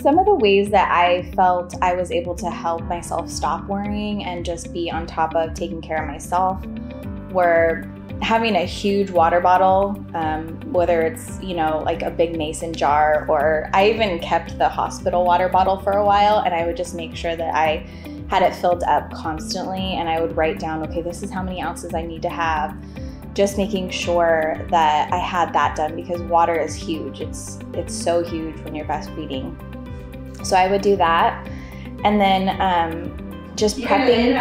some of the ways that I felt I was able to help myself stop worrying and just be on top of taking care of myself were having a huge water bottle, whether it's, you know, like a big mason jar, or I even kept the hospital water bottle for a while, and I would just make sure that I had it filled up constantly, and I would write down, okay, this is how many ounces I need to have, just making sure that I had that done, because water is huge. It's so huge when you're breastfeeding. So I would do that, and then just prepping.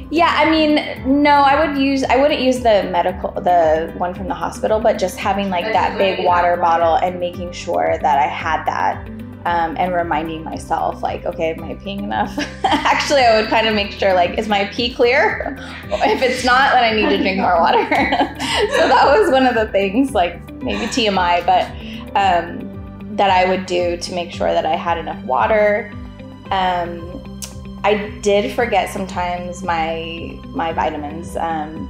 Yeah, I mean, no, I wouldn't use the one from the hospital, but just having like that big water bottle and making sure that I had that, and reminding myself like, okay, am I peeing enough? Actually, I would kind of make sure like, is my pee clear? If it's not, then I need to drink more water. So that was one of the things, like maybe TMI, but that I would do to make sure that I had enough water. I did forget sometimes my vitamins,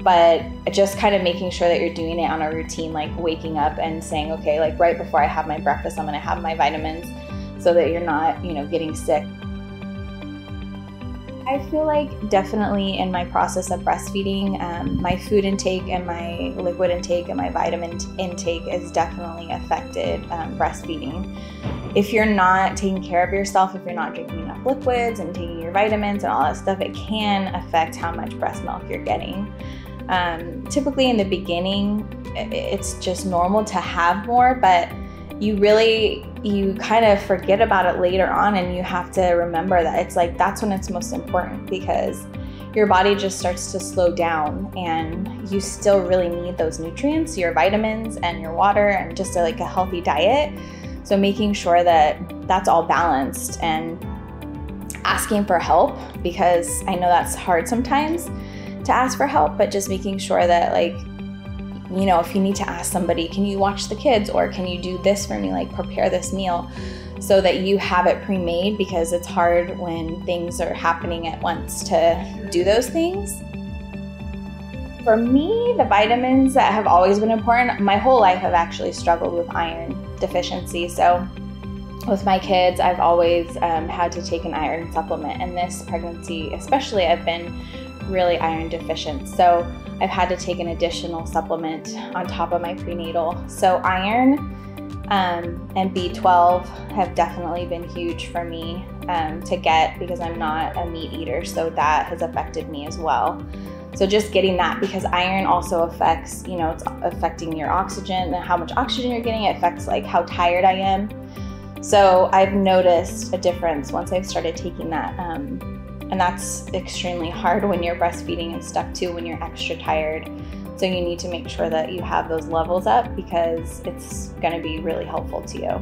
but just kind of making sure that you're doing it on a routine, like waking up and saying, okay, like right before I have my breakfast, I'm gonna have my vitamins so that you're not, you know, getting sick. I feel like definitely in my process of breastfeeding, my food intake and my liquid intake and my vitamin intake is definitely affected breastfeeding. If you're not taking care of yourself, if you're not drinking enough liquids and taking your vitamins and all that stuff, it can affect how much breast milk you're getting. Typically in the beginning, it's just normal to have more, but you kind of forget about it later on, and you have to remember that it's like, that's when it's most important, because your body just starts to slow down, and you still really need those nutrients, your vitamins and your water, and just like a healthy diet. So making sure that that's all balanced, and asking for help, because I know that's hard sometimes to ask for help, but just making sure that, like, you know, if you need to ask somebody, can you watch the kids, or can you do this for me, like prepare this meal, so that you have it pre-made, because it's hard when things are happening at once to do those things. For me, the vitamins that have always been important, my whole life I've actually struggled with iron deficiency. So with my kids, I've always had to take an iron supplement, and this pregnancy especially, I've been really iron deficient. So I've had to take an additional supplement on top of my prenatal. So iron and B12 have definitely been huge for me to get, because I'm not a meat eater, so that has affected me as well. So just getting that, because iron also affects, you know, it's affecting your oxygen and how much oxygen you're getting. It affects like how tired I am. So I've noticed a difference once I've started taking that. And that's extremely hard when you're breastfeeding and stuff too, when you're extra tired. So you need to make sure that you have those levels up, because it's going to be really helpful to you.